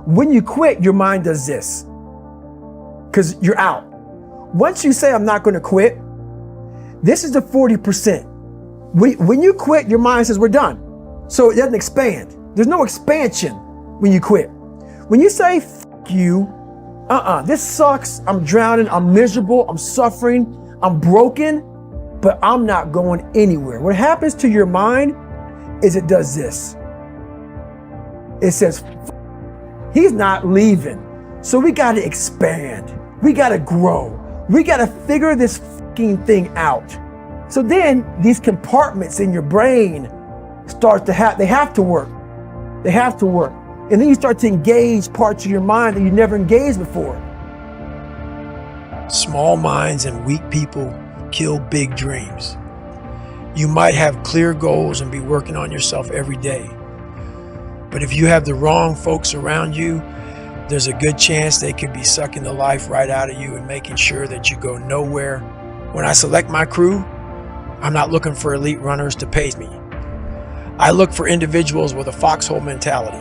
When you quit, your mind does this, because you're out. Once you say, I'm not going to quit, this is the 40%. When you quit, your mind says, we're done. So it doesn't expand. There's no expansion when you quit. When you say, F you, this sucks, I'm drowning, I'm miserable, I'm suffering, I'm broken, but I'm not going anywhere. What happens to your mind is it does this. It says, he's not leaving. So we got to expand. We got to grow. We got to figure this fucking thing out. So then these compartments in your brain start to they have to work. They have to work. And then you start to engage parts of your mind that you never engaged before. Small minds and weak people kill big dreams. You might have clear goals and be working on yourself every day. But if you have the wrong folks around you, there's a good chance they could be sucking the life right out of you and making sure that you go nowhere. When I select my crew, I'm not looking for elite runners to pace me. I look for individuals with a foxhole mentality.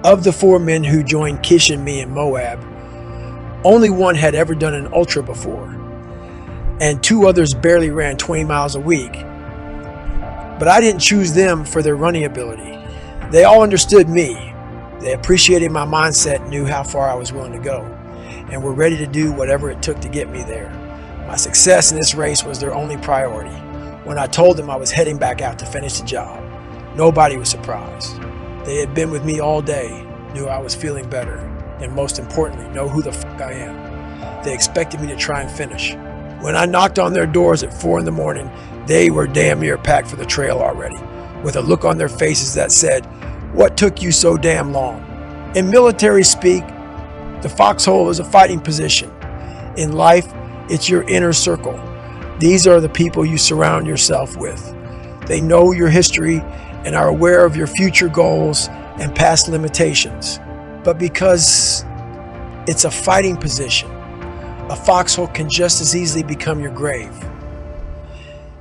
Of the 4 men who joined Kish and me in Moab, only one had ever done an ultra before, and 2 others barely ran 20 miles a week. But I didn't choose them for their running ability. They all understood me. They appreciated my mindset and knew how far I was willing to go, and were ready to do whatever it took to get me there. My success in this race was their only priority. When I told them I was heading back out to finish the job, nobody was surprised. They had been with me all day, knew I was feeling better, and most importantly, know who the fuck I am. They expected me to try and finish. When I knocked on their doors at 4 in the morning, they were damn near packed for the trail already, with a look on their faces that said, "What took you so damn long?" In military speak, the foxhole is a fighting position. In life, it's your inner circle. These are the people you surround yourself with. They know your history and are aware of your future goals and past limitations. But because it's a fighting position, a foxhole can just as easily become your grave.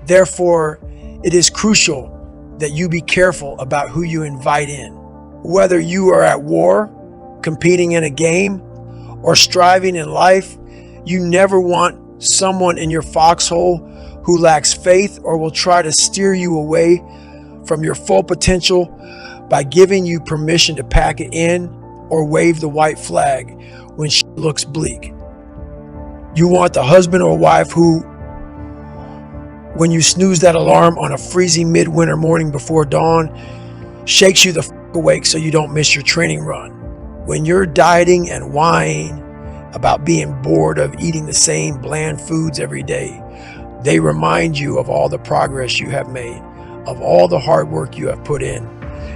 Therefore, it is crucial that you be careful about who you invite in. Whether you are at war, competing in a game, or striving in life, you never want someone in your foxhole who lacks faith or will try to steer you away from your full potential by giving you permission to pack it in or wave the white flag when shit looks bleak. You want the husband or wife who, when you snooze that alarm on a freezing midwinter morning before dawn, shakes you the f awake so you don't miss your training run. When you're dieting and whining about being bored of eating the same bland foods every day, they remind you of all the progress you have made, of all the hard work you have put in,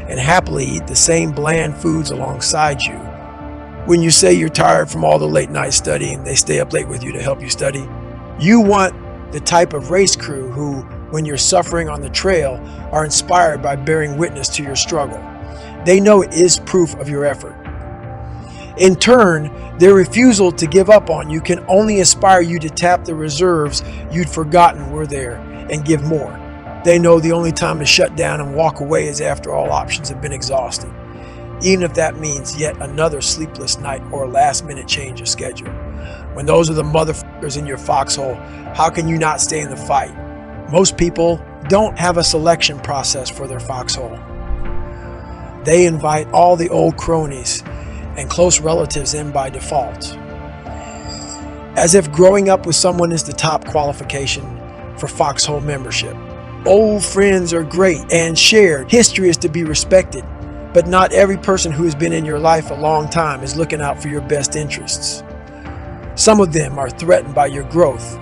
and happily eat the same bland foods alongside you. When you say you're tired from all the late night studying, they stay up late with you to help you study. You want the type of race crew who, when you're suffering on the trail, are inspired by bearing witness to your struggle. They know it is proof of your effort. In turn, their refusal to give up on you can only inspire you to tap the reserves you'd forgotten were there and give more. They know the only time to shut down and walk away is after all options have been exhausted, even if that means yet another sleepless night or a last-minute change of schedule. When those are the motherfuckers in your foxhole, how can you not stay in the fight? Most people don't have a selection process for their foxhole. They invite all the old cronies and close relatives in by default, as if growing up with someone is the top qualification for foxhole membership. Old friends are great and shared. History is to be respected, but not every person who has been in your life a long time is looking out for your best interests. Some of them are threatened by your growth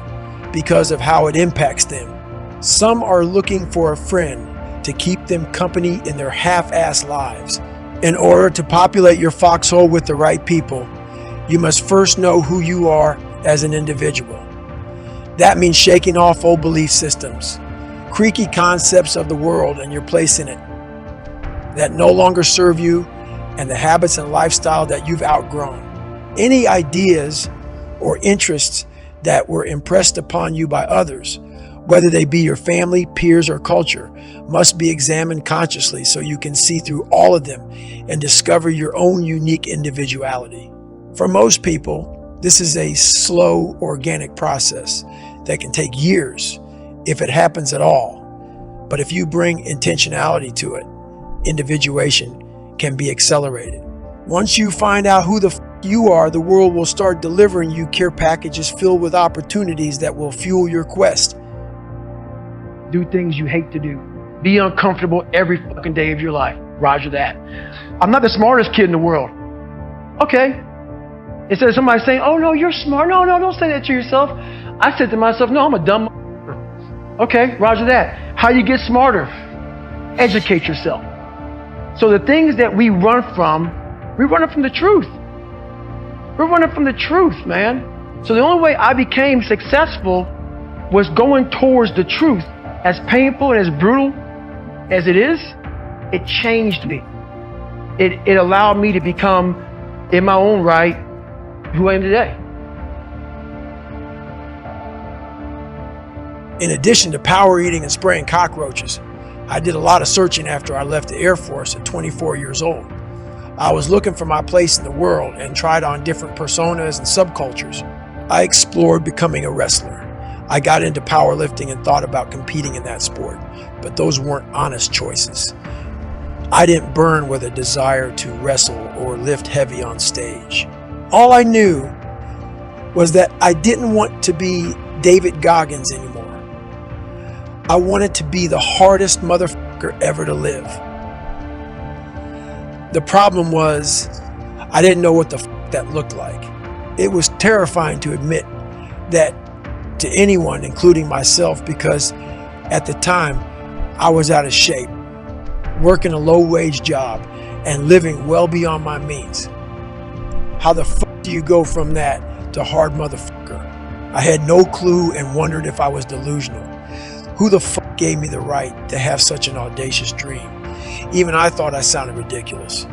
because of how it impacts them. Some are looking for a friend to keep them company in their half-assed lives. In order to populate your foxhole with the right people, you must first know who you are as an individual. That means shaking off old belief systems, creaky concepts of the world and your place in it that no longer serve you, and the habits and lifestyle that you've outgrown. Any ideas or interests that were impressed upon you by others whether they be your family, peers, or culture, must be examined consciously so you can see through all of them and discover your own unique individuality. For most people, this is a slow, organic process that can take years, if it happens at all. But if you bring intentionality to it, individuation can be accelerated. Once you find out who the f you are, the world will start delivering you care packages filled with opportunities that will fuel your quest. Do things you hate to do. Be uncomfortable every fucking day of your life. Roger that. I'm not the smartest kid in the world. Okay. Instead of somebody saying, oh no, you're smart. No, don't say that to yourself. I said to myself, no, I'm a dumb motherfucker. Okay, roger that. How you get smarter? Educate yourself. So the things that we run from the truth. We're running from the truth, man. So the only way I became successful was going towards the truth. As painful and as brutal as it is, it changed me. It allowed me to become, in my own right, who I am today. In addition to power eating and spraying cockroaches, I did a lot of searching after I left the Air Force at 24 years old. I was looking for my place in the world and tried on different personas and subcultures. I explored becoming a wrestler. I got into powerlifting and thought about competing in that sport, but those weren't honest choices. I didn't burn with a desire to wrestle or lift heavy on stage. All I knew was that I didn't want to be David Goggins anymore. I wanted to be the hardest motherfucker ever to live. The problem was, I didn't know what the f that looked like. It was terrifying to admit that to anyone, including myself, because at the time I was out of shape, working a low-wage job and living well beyond my means. How the fuck do you go from that to hard motherfucker? I had no clue and wondered if I was delusional. Who the fuck gave me the right to have such an audacious dream? Even I thought I sounded ridiculous.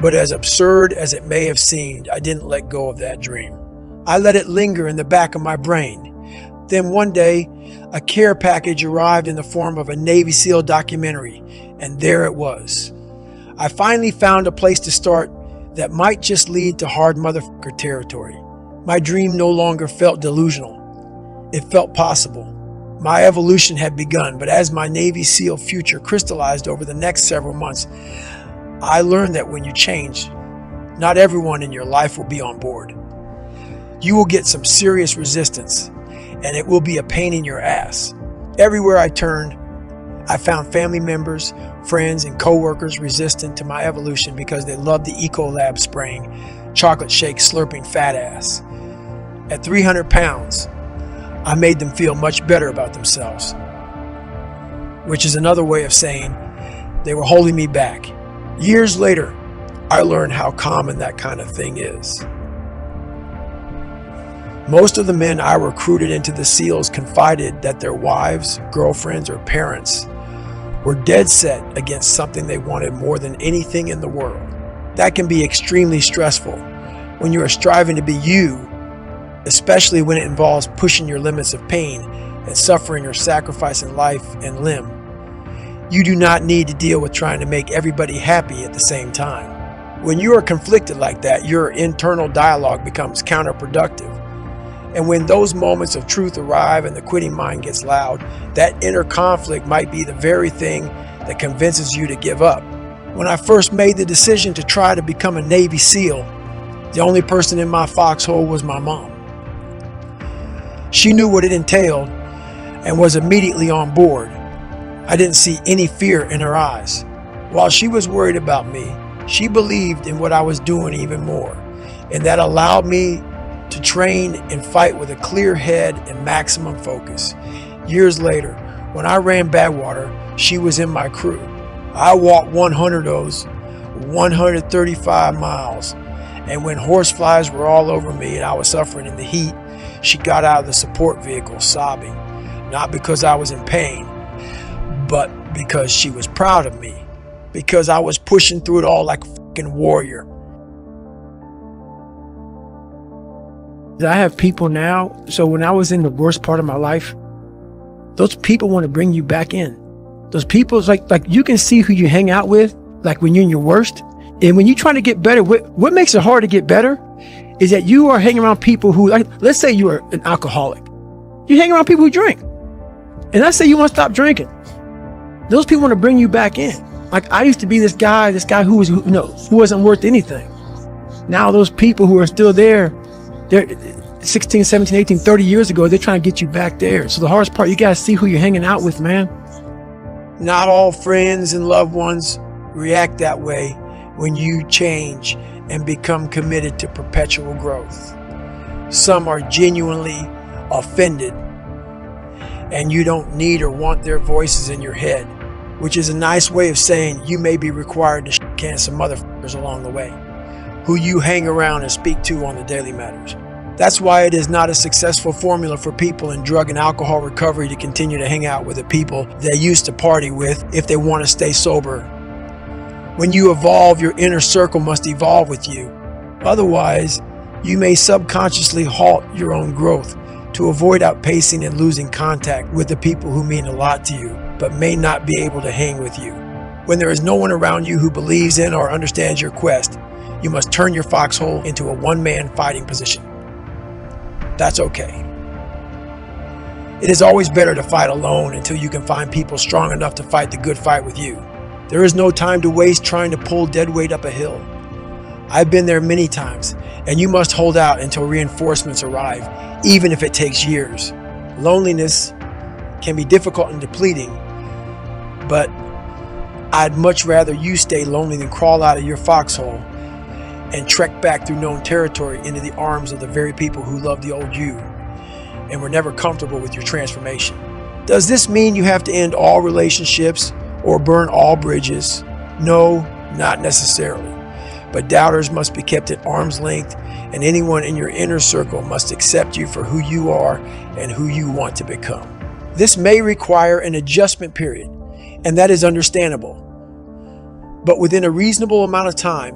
But as absurd as it may have seemed, I didn't let go of that dream. I let it linger in the back of my brain. Then one day, a care package arrived in the form of a Navy SEAL documentary, and there it was. I finally found a place to start that might just lead to hard motherfucker territory. My dream no longer felt delusional. It felt possible. My evolution had begun, but as my Navy SEAL future crystallized over the next several months, I learned that when you change, not everyone in your life will be on board. You will get some serious resistance, and it will be a pain in your ass. Everywhere I turned, I found family members, friends, and coworkers resistant to my evolution because they loved the Ecolab spraying, chocolate shake slurping fat ass. At 300 pounds, I made them feel much better about themselves, which is another way of saying they were holding me back. Years later, I learned how common that kind of thing is. Most of the men I recruited into the SEALs confided that their wives, girlfriends, or parents were dead set against something they wanted more than anything in the world. That can be extremely stressful when you are striving to be you, especially when it involves pushing your limits of pain and suffering or sacrificing life and limb. You do not need to deal with trying to make everybody happy at the same time. When you are conflicted like that, your internal dialogue becomes counterproductive. And when those moments of truth arrive and the quitting mind gets loud, that inner conflict might be the very thing that convinces you to give up. When I first made the decision to try to become a Navy SEAL, the only person in my foxhole was my mom. She knew what it entailed and was immediately on board. I didn't see any fear in her eyes. While she was worried about me, she believed in what I was doing even more, and that allowed me to train and fight with a clear head and maximum focus. Years later, when I ran Badwater, she was in my crew. I walked 100 of those 135 miles, and when horseflies were all over me and I was suffering in the heat, she got out of the support vehicle sobbing, not because I was in pain, but because she was proud of me, because I was pushing through it all like a fucking warrior. I have people now, so when I was in the worst part of my life, those people want to bring you back in. Those people, it's like you can see who you hang out with, like when you're in your worst. And when you're trying to get better, what makes it hard to get better is that you are hanging around people who, like, let's say you are an alcoholic. You hang around people who drink. And let's say you want to stop drinking. Those people want to bring you back in. Like, I used to be this guy who wasn't worth anything. Now those people who are still there, they're 16, 17, 18, 30 years ago, they're trying to get you back there. So the hardest part, you got to see who you're hanging out with, man. Not all friends and loved ones react that way when you change and become committed to perpetual growth. Some are genuinely offended, and you don't need or want their voices in your head, which is a nice way of saying you may be required to can some motherfuckers along the way, who you hang around and speak to on the daily matters. That's why it is not a successful formula for people in drug and alcohol recovery to continue to hang out with the people they used to party with if they want to stay sober. When you evolve, your inner circle must evolve with you. Otherwise, you may subconsciously halt your own growth to avoid outpacing and losing contact with the people who mean a lot to you, but may not be able to hang with you. When there is no one around you who believes in or understands your quest, you must turn your foxhole into a one-man fighting position. That's okay. It is always better to fight alone until you can find people strong enough to fight the good fight with you. There is no time to waste trying to pull dead weight up a hill. I've been there many times, and you must hold out until reinforcements arrive, even if it takes years. Loneliness can be difficult and depleting, but I'd much rather you stay lonely than crawl out of your foxhole and trek back through known territory into the arms of the very people who loved the old you and were never comfortable with your transformation. Does this mean you have to end all relationships or burn all bridges? No, not necessarily. But doubters must be kept at arm's length, and anyone in your inner circle must accept you for who you are and who you want to become. This may require an adjustment period, and that is understandable. But within a reasonable amount of time,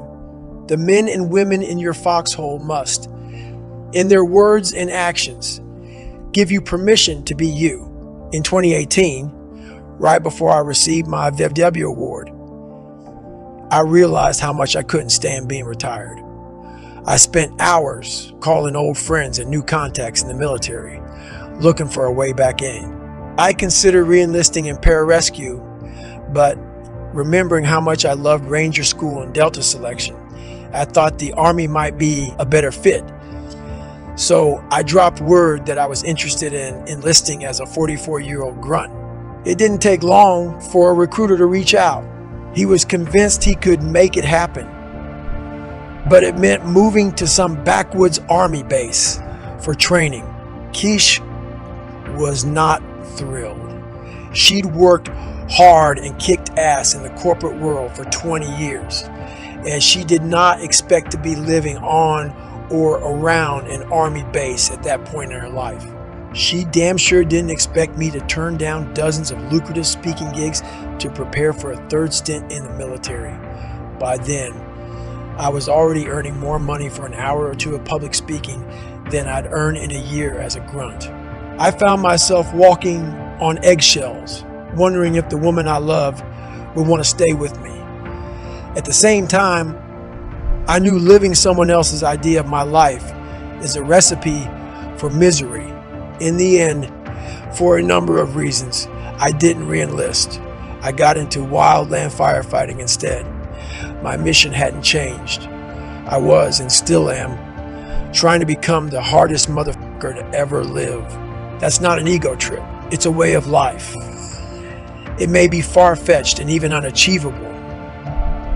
the men and women in your foxhole must, in their words and actions, give you permission to be you. In 2018, right before I received my VW award, I realized how much I couldn't stand being retired. I spent hours calling old friends and new contacts in the military, looking for a way back in. I considered re-enlisting in pararescue, but remembering how much I loved Ranger School and Delta selection, I thought the Army might be a better fit. So I dropped word that I was interested in enlisting as a 44-year-old grunt. It didn't take long for a recruiter to reach out. He was convinced he could make it happen, but it meant moving to some backwoods Army base for training. Keish was not thrilled. She'd worked hard and kicked ass in the corporate world for 20 years, and she did not expect to be living on or around an Army base at that point in her life. She damn sure didn't expect me to turn down dozens of lucrative speaking gigs to prepare for a third stint in the military. By then, I was already earning more money for an hour or two of public speaking than I'd earn in a year as a grunt. I found myself walking on eggshells, wondering if the woman I loved would want to stay with me. At the same time, I knew living someone else's idea of my life is a recipe for misery. In the end, for a number of reasons, I didn't re-enlist. I got into wildland firefighting instead. My mission hadn't changed. I was, and still am, trying to become the hardest motherfucker to ever live. That's not an ego trip. It's a way of life. It may be far-fetched and even unachievable,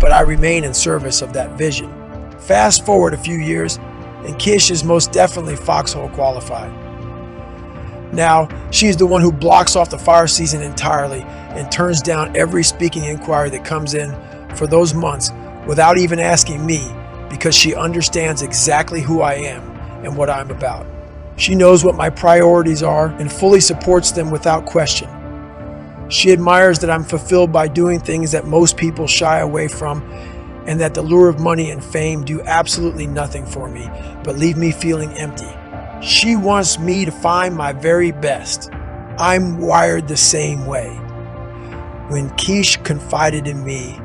but I remain in service of that vision. Fast forward a few years, and Kish is most definitely foxhole qualified. Now, she's the one who blocks off the fire season entirely and turns down every speaking inquiry that comes in for those months without even asking me, because she understands exactly who I am and what I'm about. She knows what my priorities are and fully supports them without question. She admires that I'm fulfilled by doing things that most people shy away from, and that the lure of money and fame do absolutely nothing for me, but leave me feeling empty. She wants me to find my very best, I'm wired the same way. When Keish confided in me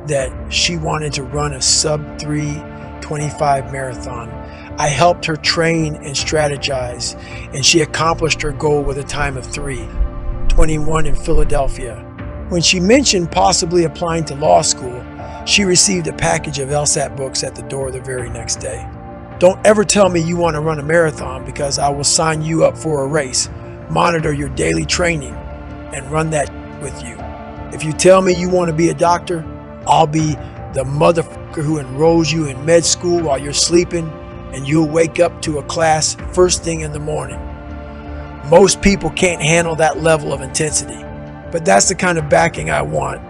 that she wanted to run a sub 3:25 marathon, I helped her train and strategize, and she accomplished her goal with a time of 3:21 in Philadelphia. When she mentioned possibly applying to law school, she received a package of LSAT books at the door the very next day. Don't ever tell me you want to run a marathon, because I will sign you up for a race, monitor your daily training, and run that with you. If you tell me you want to be a doctor, I'll be the motherfucker who enrolls you in med school while you're sleeping, and you'll wake up to a class first thing in the morning. Most people can't handle that level of intensity, but that's the kind of backing I want.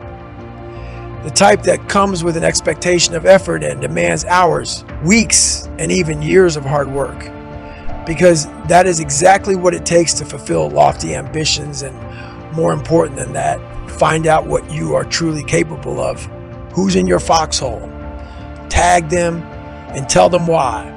The type that comes with an expectation of effort and demands hours, weeks, and even years of hard work. Because that is exactly what it takes to fulfill lofty ambitions, and more important than that, find out what you are truly capable of. Who's in your foxhole? Tag them and tell them why.